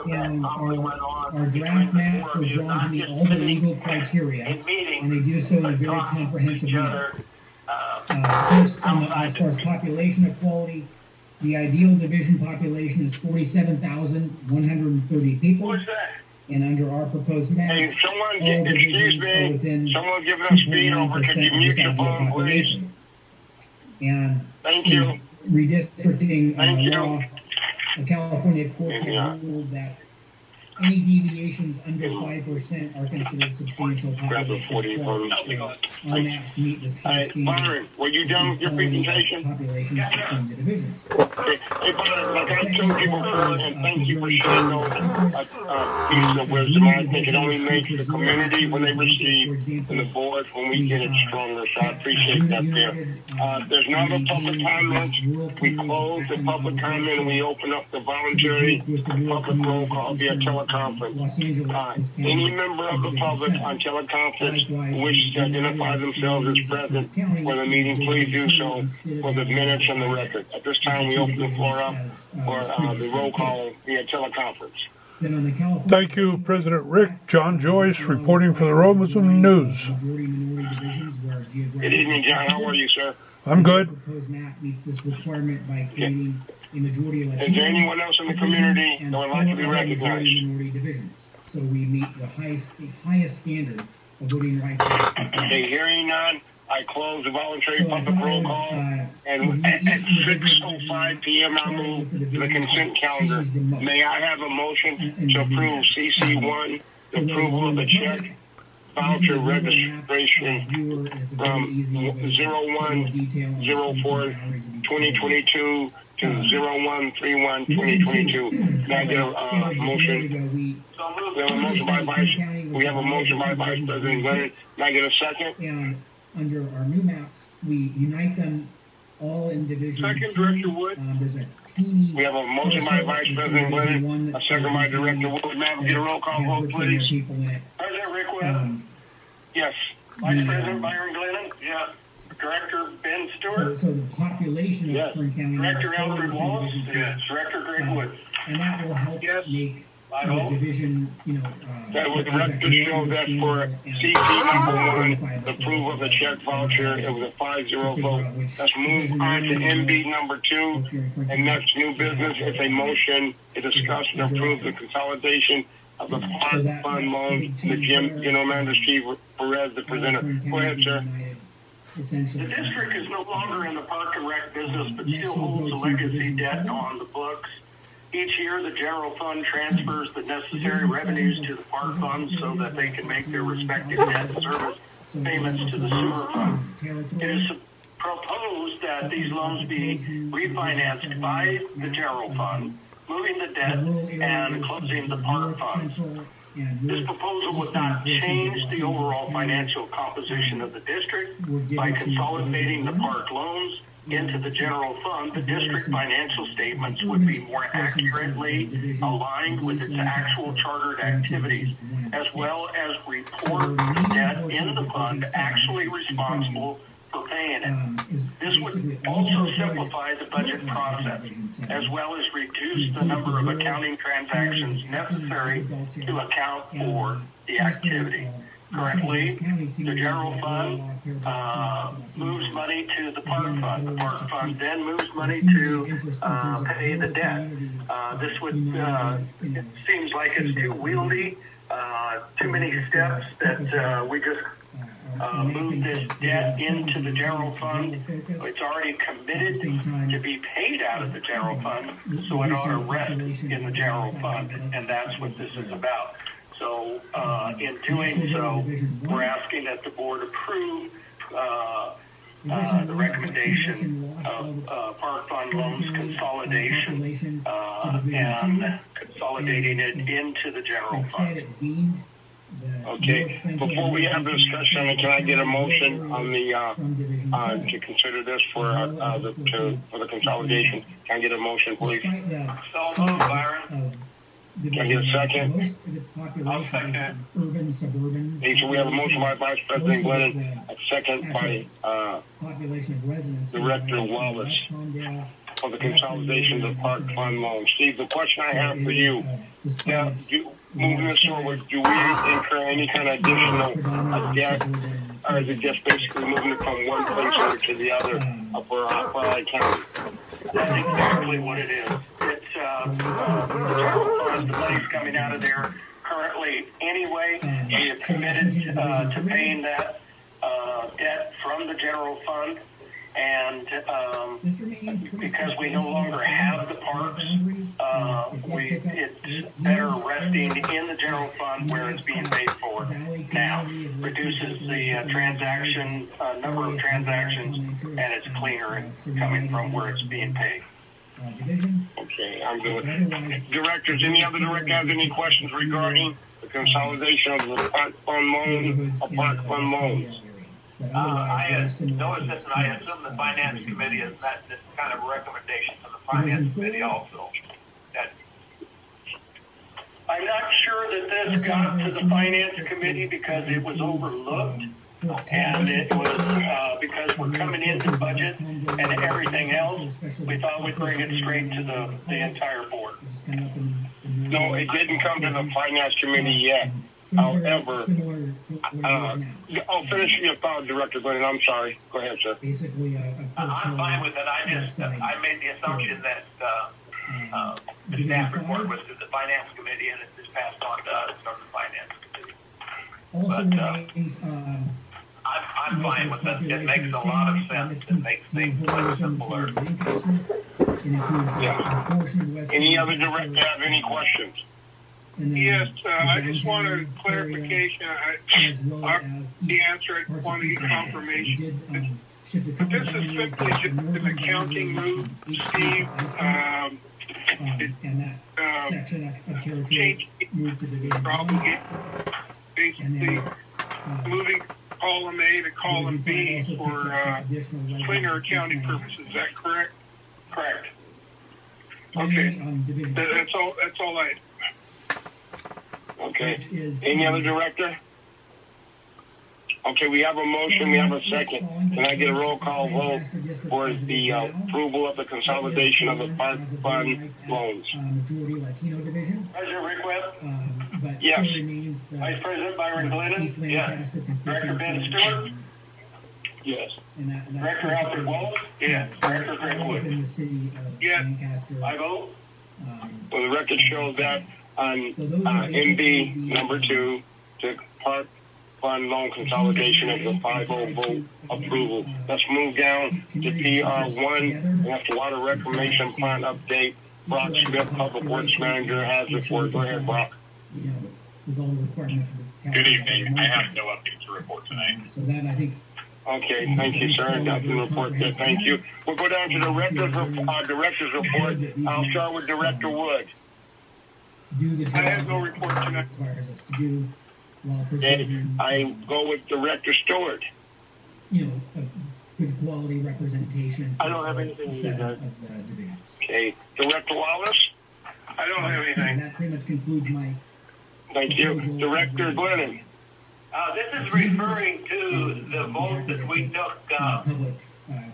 and our draft maps were drawn to meet all the legal criteria, and they do so in a very comprehensive manner. First, as far as population equality, the ideal division population is 47,130 people. What's that? And under our proposed maps, hey, someone, excuse me, someone giving us speed over. Can you mute your phone, please? And thank you. Redistricting law, the California courts have ruled that any deviations under 5% are considered substantial population. Our maps meet this high standard. Byron, were you done with your presentation? Populations between the divisions. Okay. Hey, Byron, like I told you before, and thank you for sharing those pieces of wisdom. I think it only makes the community when they receive, and the board when we get it stronger. So I appreciate that there. There's no other public comments. We close the public comment and we open up the voluntary public roll call via teleconference. Any member of the public on teleconference who wishes to identify themselves as present for the meeting, please do so for the minutes and the record. At this time, we open the floor up for the roll call via teleconference. Thank you, President Rick. John Joyce reporting for the Robeson News. Good evening, John. How are you, sir? I'm good. Is there anyone else in the community that would like to be recognized? So we meet the highest standard of voting rights. Okay, hearing none, I close the voluntary public roll call, and at 6:05 p.m. I move to the consent calendar. May I have a motion to approve CC1, the approval of the check voucher registration from 01/04/2022 to 01/31/2022. Can I get a motion? We have a motion by Vice President Glennon. Can I get a second? And under our new maps, we unite them all in division. Second, Director Wood. There's a teeny. We have a motion by Vice President Glennon, a second by Director Wood. Ma'am, get a roll call vote, please. President Rick Wood. Yes. Vice President Byron Glennon. Yes. Director Ben Stewart. So the population of Kern County. Director Alfred Wallace. Yes. Director Greg Wood. And that will help make the division, that would record show that for CC #1, the approval of the check voucher, it was a 5-0 vote. Let's move on to MB #2, and next new business is a motion to discuss and approve the consolidation of the park fund loans. The General Manager Steve Perez, the presenter. Go ahead, sir. The district is no longer in the park and rec business, but still holds a legacy debt on the books. Each year, the general fund transfers the necessary revenues to the park fund so that they can make their respective debt service payments to the sewer fund. It is proposed that these loans be refinanced by the general fund, moving the debt and closing the park funds. This proposal would not change the overall financial composition of the district. By consolidating the park loans into the general fund, the district financial statements would be more accurately aligned with its actual chartered activities, as well as report the debt in the fund actually responsible for paying it. This would also simplify the budget process, as well as reduce the number of accounting transactions necessary to account for the activity. Currently, the general fund moves money to the park fund. The park fund then moves money to pay the debt. This would, it seems like it's too wieldy, too many steps that we just move this debt into the general fund. It's already committed to be paid out of the general fund, so it ought to rest in the general fund, and that's what this is about. So in doing so, we're asking that the board approve the recommendation of park fund loans consolidation and consolidating it into the general fund. Okay. Before we have the discussion, can I get a motion on the to consider this for the consolidation? Can I get a motion, please? So moved, Byron. Can I get a second? I'll second. Okay, so we have a motion by Vice President Glennon, a second by Director Wallace. for the consolidation of the park fund loans. Steve, the question I have for you, moving this forward, do we incur any kind of additional debt, or is it just basically moving it from one place over to the other for our county? That's exactly what it is. It's the general fund, the money's coming out of there currently anyway. We have committed to paying that debt from the general fund, and because we no longer have the parks, it's better resting in the general fund where it's being paid for now. Reduces the number of transactions, and it's cleaner coming from where it's being paid. Okay, I'm good. Directors, any other director have any questions regarding the consolidation of the park fund loans or park fund loans? I had noticed this, and I assume the finance committee has met this kind of recommendation from the finance committee also. I'm not sure that this got to the finance committee because it was overlooked, and it was because we're coming into budget and everything else. We thought we'd bring it straight to the entire board. No, it didn't come to the finance committee yet. However, I'll finish your thought, Director Glenn. I'm sorry. Go ahead, sir. I'm fine with it. I made the assumption that the staff report was to the finance committee, and it just passed on to us from the finance committee. But I'm fine with it. It makes a lot of sense. It makes things much simpler. Yeah. Any other director have any questions? Yes, I just want a clarification. The answer, I want to get confirmation. But this is simply just an accounting move, Steve. Change probably basically moving column A to column B for cleaner accounting purposes. Is that correct? Correct. Okay. That's all I. Okay. Any other director? Okay, we have a motion, we have a second. Can I get a roll call vote for the approval of the consolidation of the park fund loans? President Rick Webb? Yes. Vice President Byron Glennon? Yes. Director Ben Stewart? Yes. Director Alfred Wallace? Yes. Director Greg Wood? Yes. I vote? Well, the record shows that on MB number 2 to park fund loan consolidation of the 5-0 vote approval. Let's move down to PR1. That's the water reclamation plan update. Brock Smith, Public Works Manager, has the report. Go ahead, Brock. Good evening. I have no updates to report tonight. So that I think. Okay, thank you, sir. Nothing to report there. Thank you. We'll go down to the director's report. I'll start with Director Wood. I have no report tonight. Okay, I go with Director Stewart. You know, a good quality representation. I don't have anything of the divisions. Okay, Director Wallace. I don't have anything. And that pretty much concludes my. Thank you, Director Glennon. This is referring to the vote that we took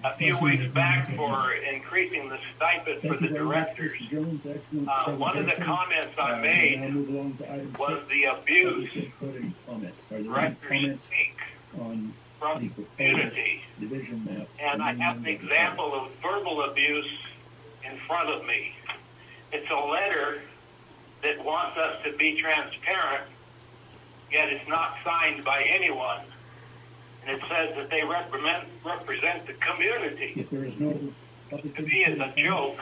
a few weeks back for increasing the stipend for the directors. One of the comments I made was the abuse directors seek from the community. And I have an example of verbal abuse in front of me. It's a letter that wants us to be transparent, yet it's not signed by anyone. And it says that they represent the community. If there is no to me, it's a joke.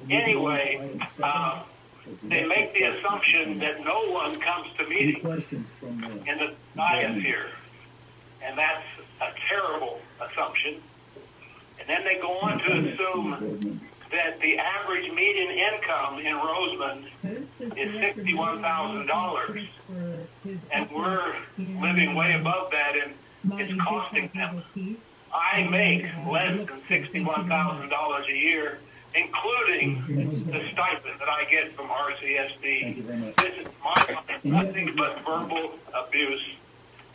Anyway, they make the assumption that no one comes to meetings in the dais here. And that's a terrible assumption. And then they go on to assume that the average median income in Roseman is $61,000. And we're living way above that, and it's costing them. I make less than $61,000 a year, including the stipend that I get from RCSD. This is nothing but verbal abuse,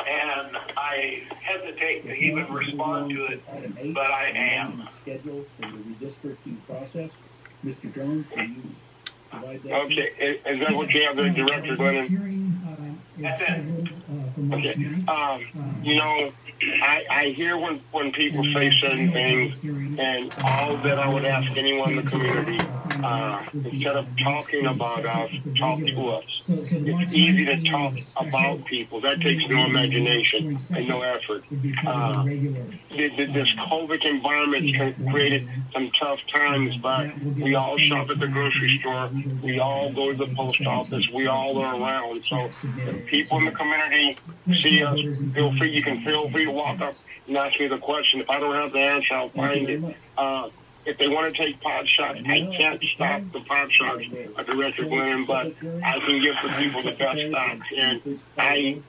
and I hesitate to even respond to it, but I am. schedule for the redistricting process. Mr. Jones, can you provide that? Okay, is that what you have there, Director Glennon? That's it. Okay. You know, I hear when people say certain things, and all that I would ask anyone in the community, instead of talking about us, talk to us. It's easy to talk about people. That takes no imagination and no effort. This COVID environment created some tough times, but we all shop at the grocery store. We all go to the post office. We all are around. So if people in the community see us, feel free. You can feel free to walk up and ask me the question. If I don't have the answer, I'll find it. If they want to take pot shots, I can't stop the pot shots, Director Glennon, but I can give the people the best shots. And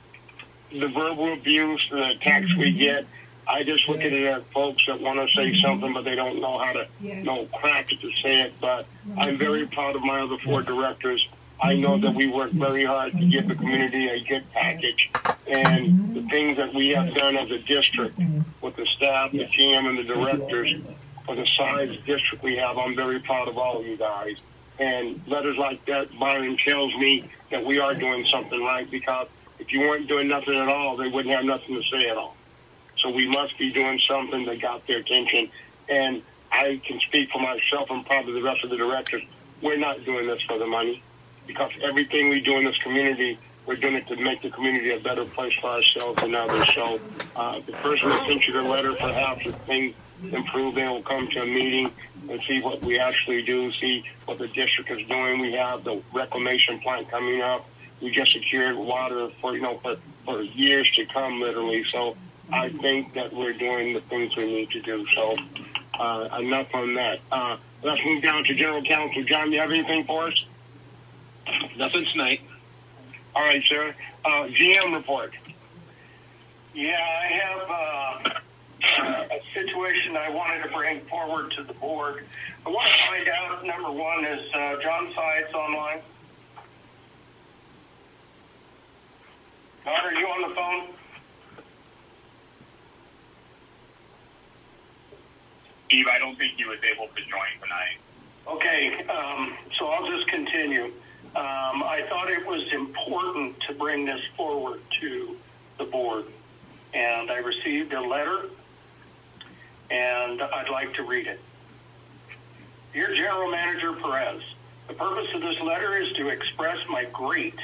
the verbal abuse, the attacks we get, I just look at it as folks that want to say something, but they don't know how to crack it to say it. But I'm very proud of my other 4 directors. I know that we work very hard to give the community a good package. And the things that we have done as a district with the staff, the GM, and the directors, for the size district we have, I'm very proud of all of you guys. And letters like that, Byron, tells me that we are doing something right, because if you weren't doing nothing at all, they wouldn't have nothing to say at all. So we must be doing something that got their attention. And I can speak for myself and probably the rest of the directors. We're not doing this for the money, because everything we do in this community, we're doing it to make the community a better place for ourselves and others. So the person that sent you the letter, perhaps if things improve, they will come to a meeting and see what we actually do, see what the district is doing. We have the reclamation plant coming up. We just secured water for years to come, literally. So I think that we're doing the things we need to do. So enough on that. Let's move down to General Counsel. John, do you have anything for us? Nothing tonight. All right, sir. GM report. Yeah, I have a situation I wanted to bring forward to the board. I want to find out, number one, is John Sides online? Don, are you on the phone? Steve, I don't think he was able to join tonight. Okay, so I'll just continue. I thought it was important to bring this forward to the board, and I received a letter, and I'd like to read it. Dear General Manager Perez, the purpose of this letter is to express my great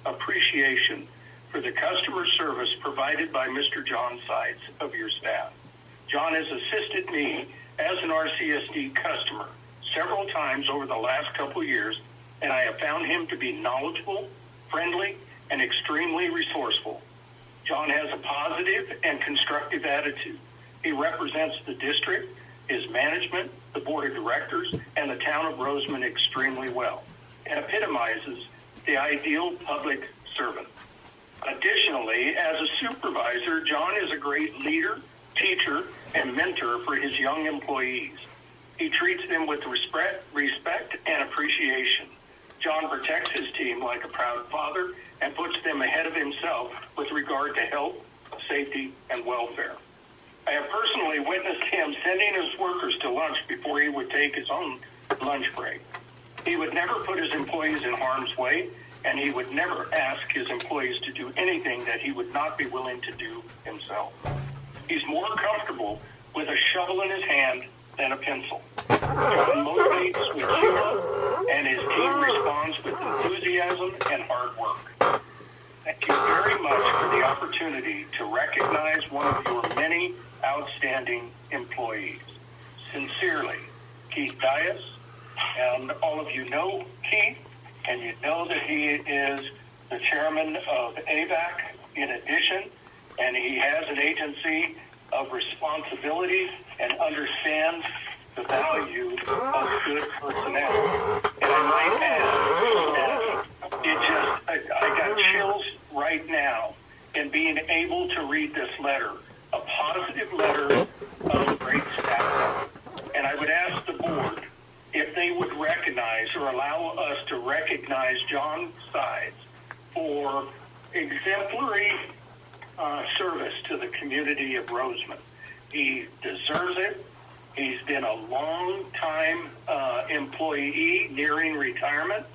appreciation for the customer service provided by Mr. John Sides of your staff. John has assisted me as an RCSD customer several times over the last couple of years, and I have found him to be knowledgeable, friendly, and extremely resourceful. John has a positive and constructive attitude. He represents the district, his management, the board of directors, and the town of Roseman extremely well, and epitomizes the ideal public servant. Additionally, as a supervisor, John is a great leader, teacher, and mentor for his young employees. He treats them with respect and appreciation. John protects his team like a proud father and puts them ahead of himself with regard to health, safety, and welfare. I have personally witnessed him sending his workers to lunch before he would take his own lunch break. He would never put his employees in harm's way, and he would never ask his employees to do anything that he would not be willing to do himself. He's more comfortable with a shovel in his hand than a pencil. John motivates with humor, and his team responds with enthusiasm and hard work. Thank you very much for the opportunity to recognize one of your many outstanding employees. Sincerely, Keith Dias. And all of you know Keith, and you know that he is the chairman of AVAC in addition, and he has an agency of responsibility and understands the value of good personnel. And I might add that I got chills right now in being able to read this letter, a positive letter of a great staff. And I would ask the board if they would recognize or allow us to recognize John Sides for exemplary service to the community of Roseman. He deserves it. He's been a long-time employee nearing retirement,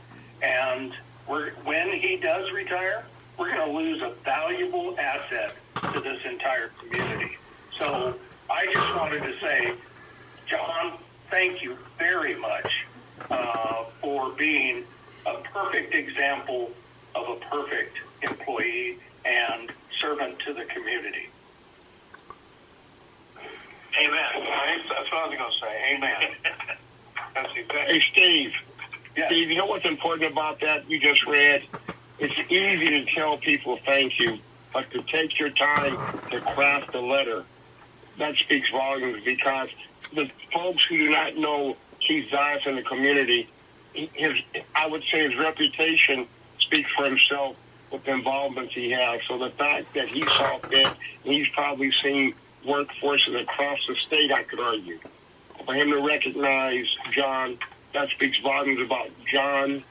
and when he does retire, we're going to lose a valuable asset to this entire community. So I just wanted to say, John, thank you very much for being a perfect example of a perfect employee and servant to the community. Amen. That's what I was going to say. Amen. That's exactly. Hey, Steve. Yes. Steve, you know what's important about that you just read? It's easy to tell people thank you, but to take your time to craft a letter, that speaks volumes, because the folks who do not know Keith Zias in the community, I would say his reputation speaks for himself with the involvements he has. So the fact that he saw fit, and he's probably seen workforces across the state, I could argue. For him to recognize John, that speaks volumes about John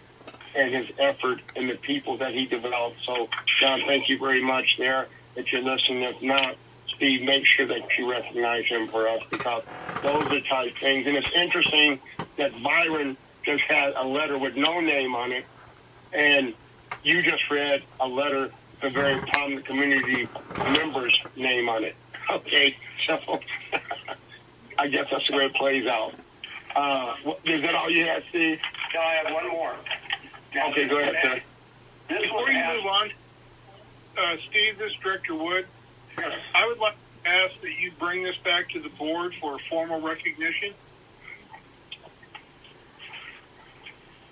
and his effort and the people that he developed. So, John, thank you very much there that you're listening. If not, Steve, make sure that you recognize him for us, because those are the type things. And it's interesting that Byron just had a letter with no name on it, and you just read a letter with a very prominent community member's name on it. Okay, so I guess that's the way it plays out. Is that all you had, Steve? No, I have one more. Now, okay, go ahead, sir. Before you move on, Steve, this is Director Wood. Yes. I would like to ask that you bring this back to the board for a formal recognition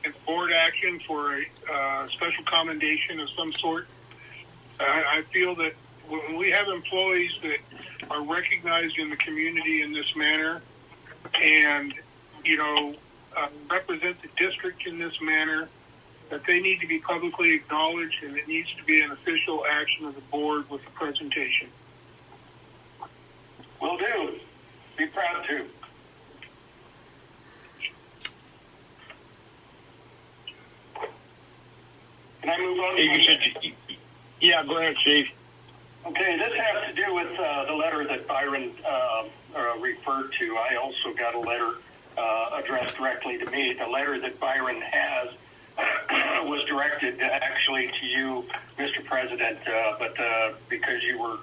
and board action for a special commendation of some sort. I feel that when we have employees that are recognized in the community in this manner and, represent the district in this manner, that they need to be publicly acknowledged, and it needs to be an official action of the board with the presentation. Will do. Be proud to. Can I move on? Yeah, go ahead, Steve. Okay, this has to do with the letter that Byron referred to. I also got a letter addressed directly to me. The letter that Byron has was directed actually to you, Mr. President, but because you were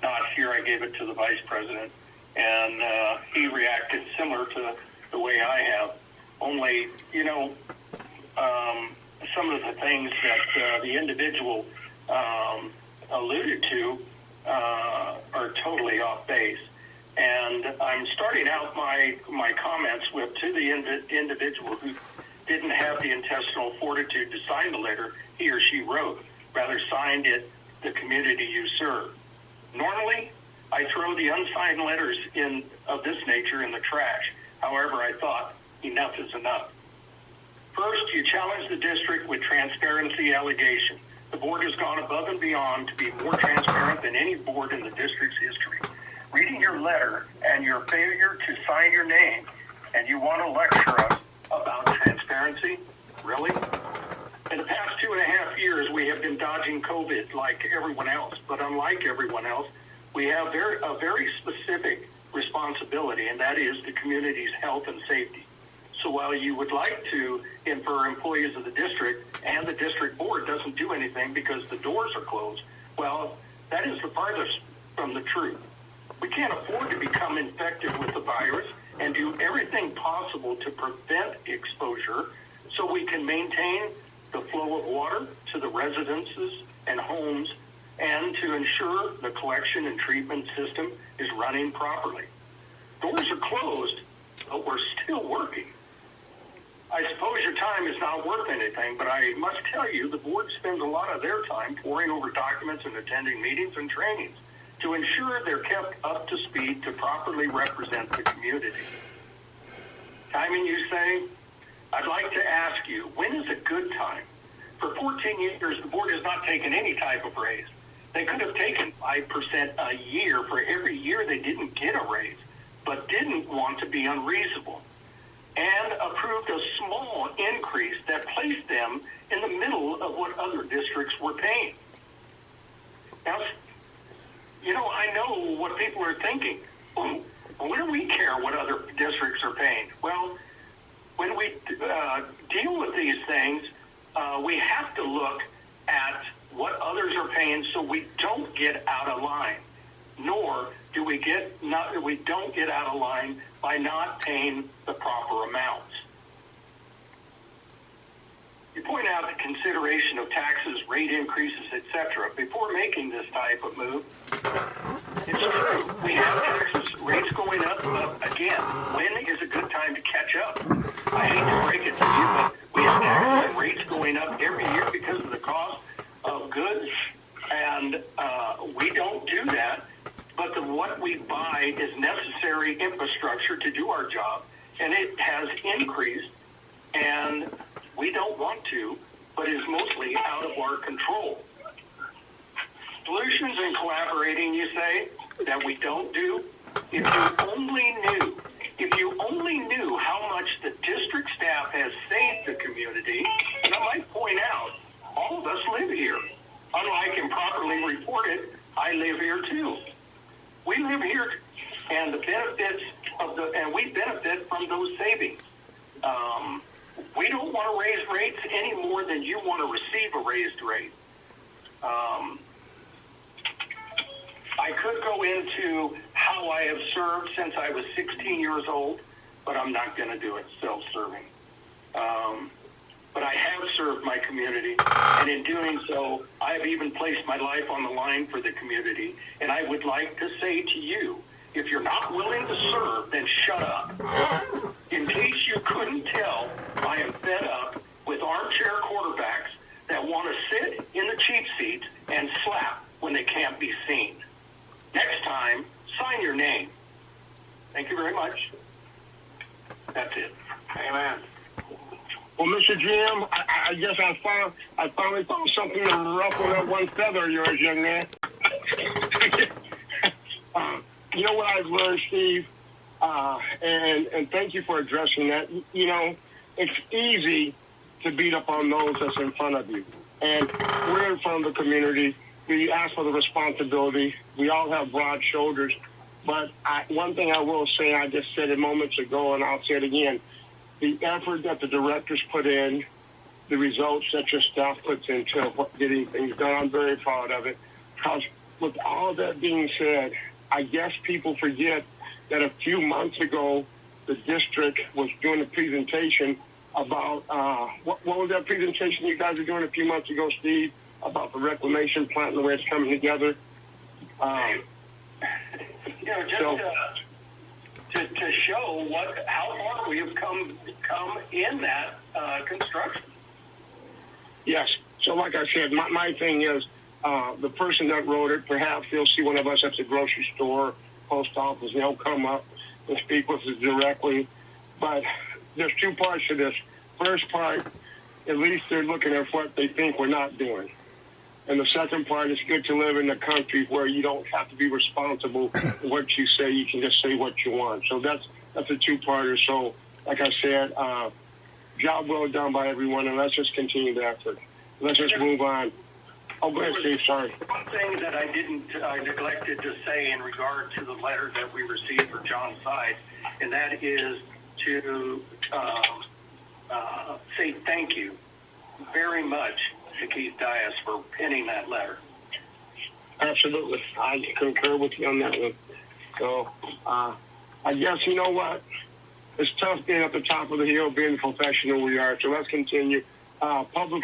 not here, I gave it to the Vice President, and he reacted similar to the way I have. Only, some of the things that the individual alluded to are totally off base. And I'm starting out my comments with, to the individual who didn't have the intestinal fortitude to sign the letter he or she wrote, rather signed it the community you serve. Normally, I throw the unsigned letters of this nature in the trash. However, I thought enough is enough. First, you challenge the district with transparency allegation. The board has gone above and beyond to be more transparent than any board in the district's history. Reading your letter and your failure to sign your name, and you want to lecture us about transparency? Really? In the past 2.5 years, we have been dodging COVID like everyone else, but unlike everyone else, we have a very specific responsibility, and that is the community's health and safety. So while you would like to infer employees of the district and the district board doesn't do anything because the doors are closed, well, that is the farthest from the truth. We can't afford to become infected with the virus and do everything possible to prevent exposure so we can maintain the flow of water to the residences and homes and to ensure the collection and treatment system is running properly. Doors are closed, but we're still working. I suppose your time is not worth anything, but I must tell you the board spends a lot of their time poring over documents and attending meetings and trainings to ensure they're kept up to speed to properly represent the community. Timing, you say? I'd like to ask you, when is a good time? For 14 years, the board has not taken any type of raise. They could have taken 5% a year for every year they didn't get a raise, but didn't want to be unreasonable, and approved a small increase that placed them in the middle of what other districts were paying. Now, I know what people are thinking. What do we care what other districts are paying? Well, when we deal with these things, we have to look at what others are paying so we don't get out of line. Nor do we don't get out of line by not paying the proper amounts. You point out the consideration of taxes, rate increases, etc. Before making this type of move, it's true. We have taxes, rates going up, but again, when is a good time to catch up? I hate to break it to you, but we have taxes and rates going up every year because of the cost of goods, and we don't do that. But what we buy is necessary infrastructure to do our job, and it has increased, and we don't want to, but is mostly out of our control. Solutions and collaborating, you say, that we don't do? If you only knew how much the district staff has saved the community, and I might point out, all of us live here. Unlike improperly reported, I live here too. We live here, and the benefits and we benefit from those savings. We don't want to raise rates any more than you want to receive a raised rate. I could go into how I have served since I was 16 years old, but I'm not going to do it self-serving. But I have served my community, and in doing so, I have even placed my life on the line for the community. And I would like to say to you, if you're not willing to serve, then shut up. In case you couldn't tell, I am fed up with armchair quarterbacks that want to sit in the cheap seats and slap when they can't be seen. Next time, sign your name. Thank you very much. That's it. Amen. Well, Mr. Jim, I guess I finally found something to ruffle that one feather of yours, young man. You know what I've learned, Steve, and thank you for addressing that. You know, it's easy to beat up on those that's in front of you. And we're in front of the community. We ask for the responsibility. We all have broad shoulders. But one thing I will say, I just said it moments ago, and I'll say it again, the effort that the directors put in, the results that your staff puts into getting things done, I'm very proud of it. Because with all that being said, I guess people forget that a few months ago, the district was doing a presentation about, what was that presentation you guys were doing a few months ago, Steve, about the reclamation plant and the way it's coming together? To show how far we have come in that construction. Yes. So like I said, my thing is the person that wrote it, perhaps they'll see one of us at the grocery store, post office, and they'll come up and speak with us directly. But there's two parts to this. First part, at least they're looking at what they think we're not doing. And the second part, it's good to live in a country where you don't have to be responsible for what you say. You can just say what you want. So that's a two-parter. So, like I said, job well done by everyone, and let's just continue the effort. Let's just move on. Oh, go ahead, Steve. Sorry. One thing that I neglected to say in regard to the letter that we received for John's side, and that is to say thank you very much to Keith Dias for penning that letter. Absolutely. I concur with you on that one. So, I guess, you know what? It's tough being at the top of the hill, being the professional we are. So let's continue. Public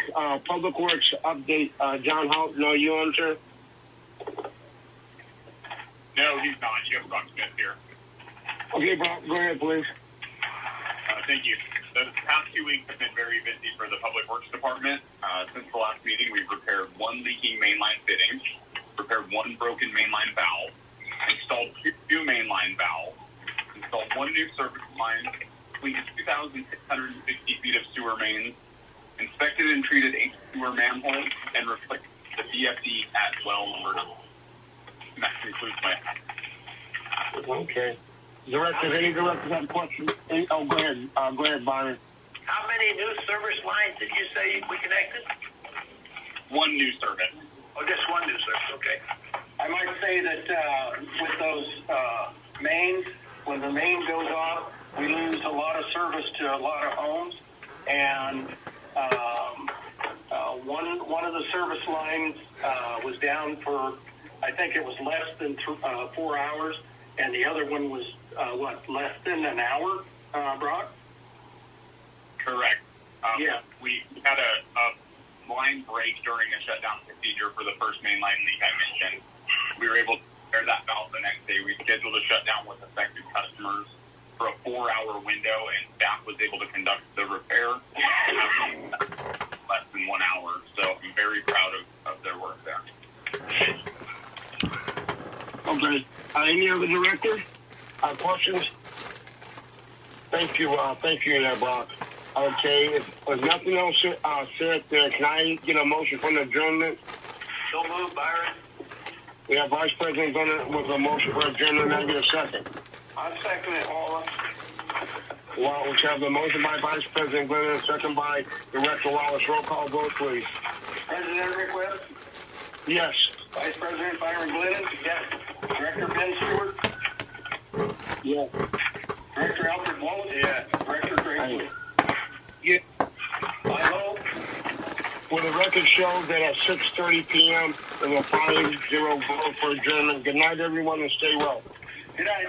Works update. John Houghton, are you on, sir? No, he's not. You have Brock Smith here. Okay, Brock, go ahead, please. Thank you. The past 2 weeks have been very busy for the Public Works Department. Since the last meeting, we've repaired one leaking mainline fitting, repaired one broken mainline valve, installed two mainline valves, installed one new service line, cleaned 2,660 feet of sewer mains, inspected and treated 8 sewer manholes, and replaced the VFD at well number 9. And that concludes my Okay. Directors, any directors have questions? Go ahead. Go ahead, Byron. How many new service lines did you say we connected? one new service. Oh, just one new service, okay. I might say that with those mains, when the main goes off, we lose a lot of service to a lot of homes. And one of the service lines was down for, I think it was less than 4 hours, and the other one was less than an hour, Brock? Correct. Yeah. We had a line break during a shutdown procedure for the first main line leak I mentioned. We were able to repair that valve the next day. We scheduled a shutdown with affected customers for a 4-hour window, and staff was able to conduct the repair in less than 1 hour. So I'm very proud of their work there. Okay. Any other director? Questions? Thank you, Brock. Okay, if nothing else said there, can I get a motion for the adjournment? So moved, Byron. We have Vice President Bennett with a motion for adjournment. I get a second. I second it, Wallace. Well, we have the motion by Vice President Bennett, second by Director Wallace. Roll call vote, please. President Rick Webb? Yes. Vice President Byron Glennon? Yes. Director Ben Stewart? Yes. Director Alfred Wallace? Yeah. Director Greg Wood? Yeah. Vote. Will the record show that at 6:30 p.m. there was a 5-0 vote for adjournment? Good night, everyone, and stay well. Good night.